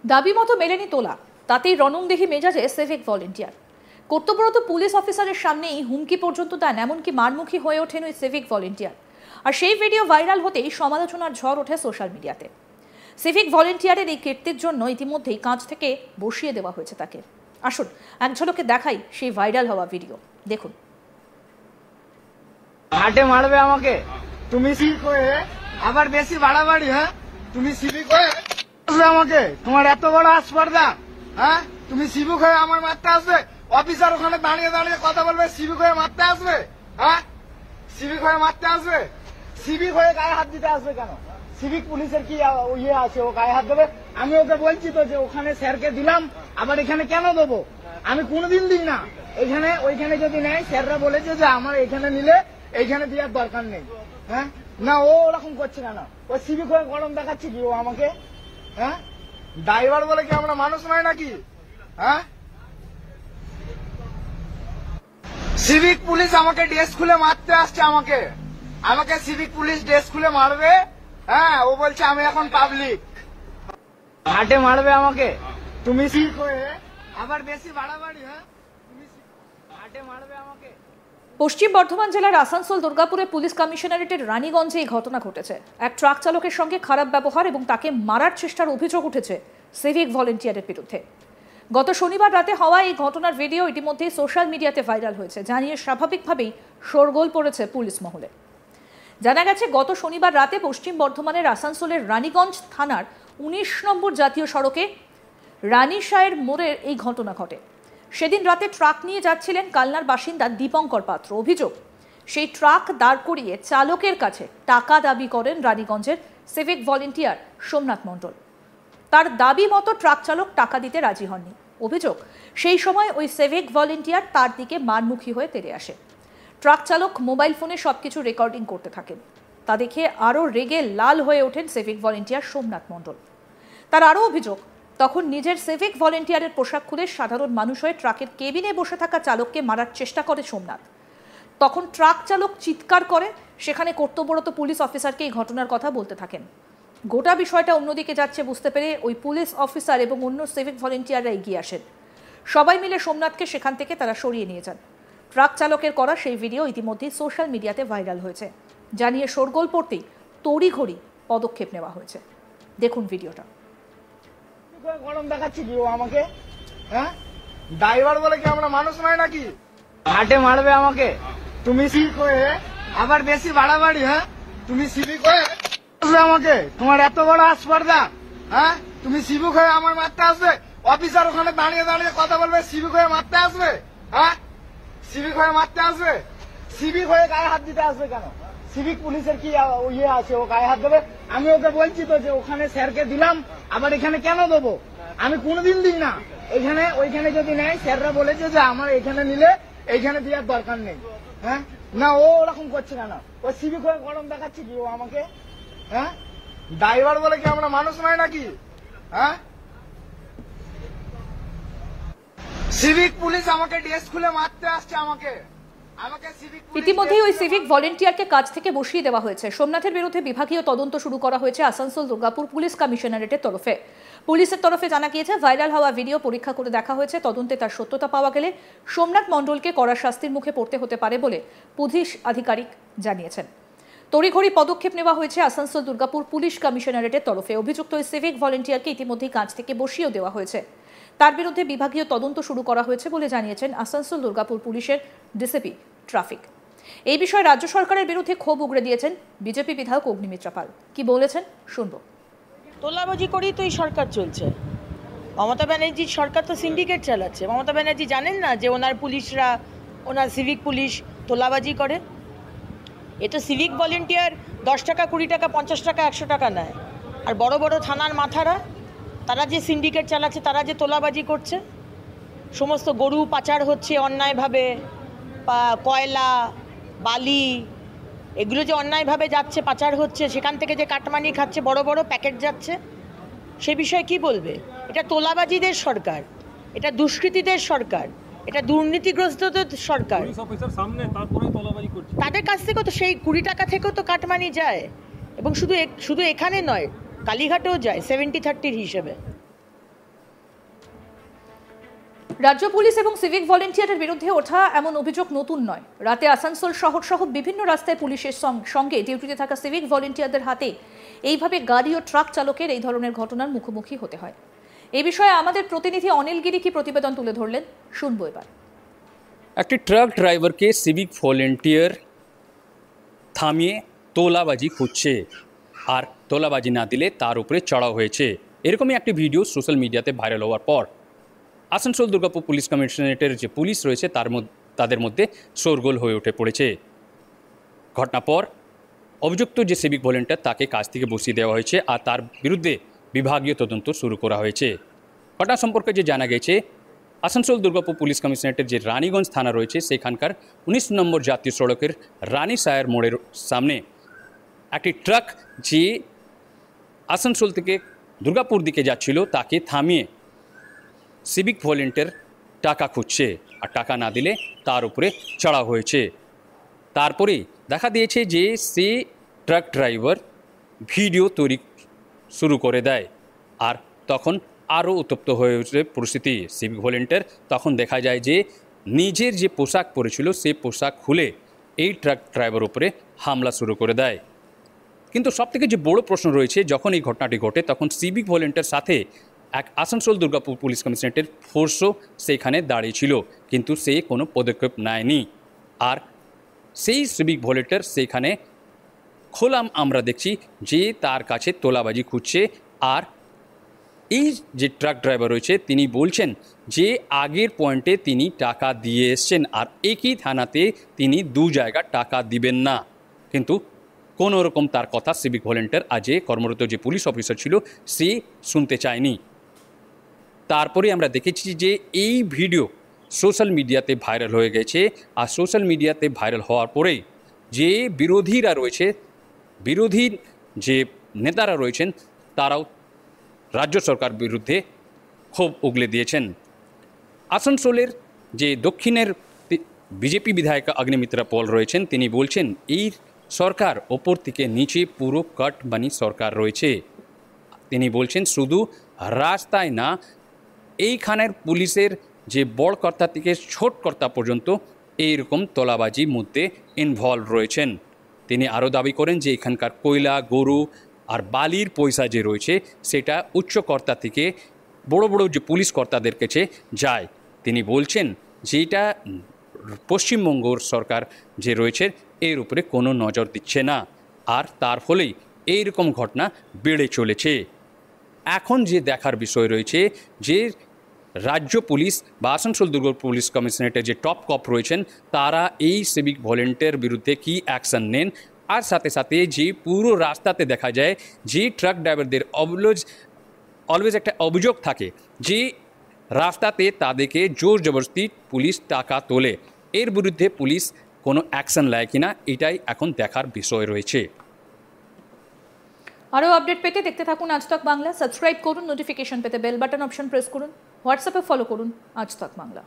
দাবি মতো মেলেনি তোলা, তাতেই রণংদেহী মেজাজে সিভিক ভলেন্টিয়ার। কর্তব্যরত পুলিশ অফিসারের সামনেই হুমকি পর্যন্ত দেন, এমনকি মারমুখী হয়ে ওঠেন ওই সিভিক ভলেন্টিয়ার। আর সেই ভিডিও ভাইরাল হতেই সমালোচনার ঝড় ওঠে সোশ্যাল মিডিয়াতে। সিভিক ভলেন্টিয়ারের এই কীর্তির জন্য ইতিমধ্যেই কাজ থেকে বসিয়ে দেওয়া হয়েছে তাকে। আসুন এক ঝলকে দেখাই সেই ভাইরাল হওয়া ভিডিও, দেখুন। হাটে মারবে আমাকে, তুমি সিভিক হয়ে আবার বেশি বাড়াবাড়ি। হ্যাঁ, তুমি সিভিক হয়ে আমাকে, তোমার এত বড় আসপর্দা। হ্যাঁ, তুমি সিভিক হয়ে আমার মারতে আসবে? অফিসার ওখানে দাঁড়িয়ে দাঁড়িয়ে কথা বলবে, সিভিক হয়ে মারতে আসবে? হ্যাঁ, সিভিক হয়ে মারতে আসবে? সিভিক হয়ে গায়ে হাত দিতে আসবে কেন? সিভিক পুলিশের কি ইয়ে আছে ও গায়ে হাত দেবে? আমি ওকে বলছি তো যে ওখানে স্যারকে দিলাম, আবার এখানে কেন দেবো? আমি কোনোদিন দিই না। এখানে ওইখানে যদি নেয়, স্যাররা বলেছে যে আমার এখানে নিলে এইখানে দেওয়ার দরকার নেই। হ্যাঁ, না ও ওরকম করছে কেন? ও সিভিক হয়ে গরম দেখাচ্ছে কি ও আমাকে? হ্যাঁ, ড্রাইভার বলে কি আমরা মানুষ নয় নাকি? হ্যাঁ, সিভিক পুলিশ আমাকে ড্রেস খুলে মারতে আসছে। আমাকে সিভিক পুলিশ ড্রেস খুলে মারবে? হ্যাঁ, ও বলছে আমি এখন পাবলিক। হাটে মারবে আমাকে, তুমি সিভিক হয়ে আবার বেশি বাড়াবাড়ি। হ্যাঁ, তুমি হাটে মারবে আমাকে। পশ্চিম বর্ধমান জেলার আসানসোল দুর্গাপুরে পুলিশ কমিশনারেটের রানীগঞ্জে এই ঘটনা ঘটেছে। এক ট্রাক চালকের সঙ্গে খারাপ ব্যবহার এবং তাকে মারার চেষ্টার অভিযোগ উঠেছে সিভিক ভলেন্টিয়ারের বিরুদ্ধে। গত শনিবার রাতে হওয়া এই ঘটনার ভিডিও ইতিমধ্যেই সোশ্যাল মিডিয়াতে ভাইরাল হয়েছে, জানিয়ে স্বাভাবিকভাবেই শোরগোল পড়েছে পুলিশ মহলে। জানা গেছে, গত শনিবার রাতে পশ্চিম বর্ধমানের আসানসোলের রানীগঞ্জ থানার ১৯ নম্বর জাতীয় সড়কে রানীশায়ের মোড়ের এই ঘটনা ঘটে। সেদিন রাতে ট্রাক নিয়ে যাচ্ছিলেন কালনার বাসিন্দা দীপঙ্কর পাত্র। অভিযোগ, সেই ট্রাক দাঁড় করিয়ে চালকের কাছে টাকা দাবি করেন রানীগঞ্জের সিভিক ভলেন্টিয়ার সোমনাথ মণ্ডল। তার দাবি মতো ট্রাক চালক টাকা দিতে রাজি হননি। অভিযোগ, সেই সময় ওই সিভিক ভলেন্টিয়ার তার দিকে মারমুখী হয়ে তেড়ে আসে। ট্রাক চালক মোবাইল ফোনে সবকিছু রেকর্ডিং করতে থাকেন। তা দেখে আরও রেগে লাল হয়ে ওঠেন সিভিক ভলেন্টিয়ার সোমনাথ মণ্ডল। তার আরও অভিযোগ, তখন নিজের সিভিক ভলেন্টিয়ারের পোশাক খুলে সাধারণ মানুষ হয়ে ট্রাকের কেবিনে বসে থাকা চালককে মারার চেষ্টা করে সোমনাথ। তখন ট্রাক চালক চিৎকার করে সেখানে কর্তব্যরত পুলিশ অফিসারকে এই ঘটনার কথা বলতে থাকেন। গোটা বিষয়টা অন্যদিকে যাচ্ছে বুঝতে পেরে ওই পুলিশ অফিসার এবং অন্য সিভিক ভলেন্টিয়াররা এগিয়ে আসেন। সবাই মিলে সোমনাথকে সেখান থেকে তারা সরিয়ে নিয়ে যান। ট্রাক চালকের করা সেই ভিডিও ইতিমধ্যেই সোশ্যাল মিডিয়াতে ভাইরাল হয়েছে, জানিয়ে শোরগোল পড়তেই তড়িঘড়ি পদক্ষেপ নেওয়া হয়েছে। দেখুন ভিডিওটা। গরম দেখাচ্ছে কি ও আমাকে? হ্যাঁ, ড্রাইভার বলে কি আমরা মানুষ নয় নাকি? হাটে মারবে আমাকে, তুমি সিভিক হয়ে আবার বেশি বাড়াবাড়ি। হ্যাঁ, তুমি সিভিক হয়ে আমাকে, তোমার এত বড় আসপর্দা। হ্যাঁ, তুমি সিভিক হয়ে আমার মারতে আসবে? অফিসার ওখানে দাঁড়িয়ে দাঁড়িয়ে কথা বলবে, সিভিক হয়ে মারতে আসবে? হ্যাঁ, সিভিক হয়ে মারতে আসবে? সিভিক হয়ে গায়ে হাত দিতে আসবে কেন? সিভিক পুলিশের কি ইয়ে আছে ও গায়ে হাত দেবে? আমি ওকে বলছি তো যে ওখানে স্যারকে দিলাম, আবার এখানে কেন দেবো? আমি কোনোদিন দিই না। এখানে ওইখানে যদি নেয়, স্যাররা বলেছে যে আমার এখানে নিলে এইখানে দেওয়ার দরকার নেই। হ্যাঁ, না ও ওরকম করছে কেন? ও সিভিক হয়ে গরম দেখাচ্ছে কি ও আমাকে? হ্যাঁ, ড্রাইভার বলে কি আমরা মানুষ নয় নাকি? হ্যাঁ, সিভিক পুলিশ আমাকে ড্রেস খুলে মারতে আসছে। ইতিমধ্যেই ওই সিভিক ভলেন্টিয়ারকে কাজ থেকে বসিয়ে দেওয়া হয়েছে। সোমনাথের বিরুদ্ধে বিভাগীয় তদন্ত শুরু করা হয়েছে আসানসোল দুর্গাপুর পুলিশ কমিশনারেটের তরফে। পুলিশের তরফে জানা গিয়েছে, ভাইরাল হওয়া ভিডিও পরীক্ষা করে দেখা হয়েছে। তদন্তে তার সত্যতা পাওয়া গেলে সোমনাথ মণ্ডলকে কড়া শাস্তির মুখে পড়তে হতে পারে বলে পুলিশ আধিকারিক জানিয়েছেন। তড়িঘড়ি পদক্ষেপ নেওয়া হয়েছে আসানসোল দুর্গাপুর পুলিশ কমিশনারেটের তরফে। অভিযুক্ত ওই সিভিক ভলেন্টিয়ারকে ইতিমধ্যেই কাজ থেকে বসিয়েও দেওয়া হয়েছে। তার বিরুদ্ধে বিভাগীয় তদন্ত শুরু করা হয়েছে বলে জানিয়েছেন আসানসোল দুর্গাপুর পুলিশের ডিসিপি ট্রাফিক। এই বিষয়ে রাজ্য সরকারের বিরুদ্ধে ক্ষোভ উগরে দিয়েছেন বিজেপি বিধায়ক অগ্নিমিত্রা পাল। কি বলেছেন শুনব। তোলাবাজি করেই তো এই সরকার চলছে। মমতা ব্যানার্জির সরকার তো সিন্ডিকেট চালাচ্ছে। মমতা ব্যানার্জি জানেন না যে ওনার পুলিশরা, ওনার সিভিক পুলিশ তোলাবাজি করে? এটা সিভিক ভলেন্টিয়ার 10 টাকা, 20 টাকা, 50 টাকা, 100 টাকা নেয়। আর বড় বড় থানার মাথারা, তারা যে সিন্ডিকেট চালাচ্ছে, তারা যে তোলাবাজি করছে, সমস্ত গরু পাচার হচ্ছে অন্যায়ভাবে, কয়লা, বালি, এগুলো যে অন্যায়ভাবে যাচ্ছে, পাচার হচ্ছে, সেখান থেকে যে কাটমানি খাচ্ছে, বড় বড় প্যাকেট যাচ্ছে, সে বিষয়ে কি বলবে? এটা তোলাবাজিদের সরকার, এটা দুষ্কৃতীদের সরকার, এটা দুর্নীতিগ্রস্তদের সরকার। তাদের কাছ থেকেও তো সেই 20 টাকা থেকেও তো কাটমানি যায়, এবং শুধু এখানে নয়, কালীঘাটেও যায় 70-30 হিসেবে। রাজ্য পুলিশ এবং সিভিক ভলেন্টিয়ারের বিরুদ্ধে ওঠা এমন অভিযোগ নতুন নয়। রাতে আসানসোল শহর সহ বিভিন্ন রাস্তায় পুলিশের সঙ্গে ডিউটিতে থাকা সিভিক ভলেন্টিয়ারদের হাতে এইভাবে গাড়ি ও ট্রাক চালকের এই ধরনের ঘটনার মুখোমুখি হতে হয়। এই বিষয়ে আমাদের প্রতিনিধি অনিল গিরি কি প্রতিবেদন তুলে ধরলেন, শুনবো এবার। একটি ট্রাক ড্রাইভারকে সিভিক ভলেন্টিয়ার থামিয়ে তোলাবাজি খুঁজছে, আর তোলাবাজি না দিলে তার উপরে চড়াও হয়েছে। এরকমই একটি ভিডিও সোশ্যাল মিডিয়াতে ভাইরাল হওয়ার পর আসানসোল দুর্গাপুর পুলিশ কমিশনারেটের যে পুলিশ রয়েছে তাদের মধ্যে শোরগোল হয়ে উঠে পড়েছে। ঘটনা পর অভিযুক্ত যে সিভিক ভলেন্টিয়ার তাকে কাজ থেকে বসিয়ে দেওয়া হয়েছে, আর তার বিরুদ্ধে বিভাগীয় তদন্ত শুরু করা হয়েছে। ঘটনা সম্পর্কে যে জানা গেছে, আসানসোল দুর্গাপুর পুলিশ কমিশনারেটের যে রানীগঞ্জ থানা রয়েছে সেখানকার 19 নম্বর জাতীয় সড়কের রানী সায়ার মোড়ের সামনে একটি ট্রাক যে আসানসোল থেকে দুর্গাপুর দিকে যাচ্ছিল তাকে থামিয়ে সিভিক ভলেন্টিয়ার টাকা খুঁজছে, আর টাকা না দিলে তার উপরে চড়াও হয়েছে। তারপরে দেখা দিয়েছে যে সে ট্রাক ড্রাইভার ভিডিও তৈরি শুরু করে দেয়, আর তখন আরও উত্তপ্ত হয়ে ওঠে পরিস্থিতি। সিভিক ভলেন্টিয়ার তখন দেখা যায় যে নিজের যে পোশাক পরেছিল সেই পোশাক খুলে এই ট্রাক ড্রাইভার উপরে হামলা শুরু করে দেয়। কিন্তু সবথেকে যে বড় প্রশ্ন রয়েছে, যখন এই ঘটনাটি ঘটে তখন সিভিক ভলেন্টিয়ার সাথে এক আসানসোল দুর্গাপুর পুলিশ কমিশনারেটের ফোর্সও সেখানে দাঁড়িয়েছিল, কিন্তু সে কোনো পদক্ষেপ নেয়নি। আর সেই সিভিক ভলেন্টিয়ার সেখানে খোলাম আমরা দেখছি যে তার কাছে তোলাবাজি খুঁজছে। আর এই যে ট্রাক ড্রাইভার রয়েছে তিনি বলছেন যে আগের পয়েন্টে তিনি টাকা দিয়ে এসছেন, আর একই থানাতে তিনি 2 জায়গা টাকা দিবেন না। কিন্তু কোনো রকম তার কথা সিভিক ভলেন্টিয়ার আজে কর্মরত যে পুলিশ অফিসার ছিল সে শুনতে চায়নি। তারপরে আমরা দেখেছি যে এই ভিডিও সোশ্যাল মিডিয়াতে ভাইরাল হয়ে গেছে, আর সোশ্যাল মিডিয়াতে ভাইরাল হওয়ার পরেই যে বিরোধীরা রয়েছে, বিরোধী যে নেতারা রয়েছেন তারাও রাজ্য সরকার বিরুদ্ধে ক্ষোভ উগলে দিয়েছেন। আসানসোলের যে দক্ষিণের বিজেপি বিধায়ক অগ্নিমিত্রা পল রয়েছেন তিনি বলছেন এই সরকার ওপর থেকে নিচে পুরো কাট বানি সরকার রয়েছে। তিনি বলছেন শুধু রাস্তায় না, এইখানের পুলিশের যে বড় কর্তা থেকে ছোট কর্তা পর্যন্ত এইরকম তোলাবাজির মধ্যে ইনভলভ রয়েছেন। তিনি আরও দাবি করেন যে এখানকার কয়লা, গরু আর বালির পয়সা যে রয়েছে সেটা উচ্চ কর্তা থেকে বড় বড় যে পুলিশ কর্তাদের কাছে যায়। তিনি বলছেন যে এটা পশ্চিমবঙ্গ সরকার যে রয়েছে এর উপরে কোনো নজর দিচ্ছে না, আর তার ফলেই এইরকম ঘটনা বেড়ে চলেছে। এখন যে দেখার বিষয় রয়েছে যে রাজ্য পুলিশ বা আসানসোল দুর্গাপুর পুলিশ কমিশনারেটের যে টপ কপ রয়েছেন তারা এই সিভিক ভলেন্টিয়ার বিরুদ্ধে কী অ্যাকশন নেন। আর সাথে সাথে যে পুরো রাস্তাতে দেখা যায় যে ট্রাক ড্রাইভারদের অলওয়েজ একটা অভিযোগ থাকে যে রাস্তাতে তাদেরকে জোর জবরদস্তি পুলিশ টাকা তোলে, এর বিরুদ্ধে পুলিশ কোনো অ্যাকশন নেয় কিনা এটাই এখন দেখার বিষয় রয়েছে। আরও আপডেট পেতে দেখতে থাকুন আজ তক বাংলা। সাবস্ক্রাইব করুন, নোটিফিকেশন পেতে বেল বাটন অপশন প্রেস করুন, হোয়াটসঅ্যাপে ফলো করুন আজ তক বাংলা।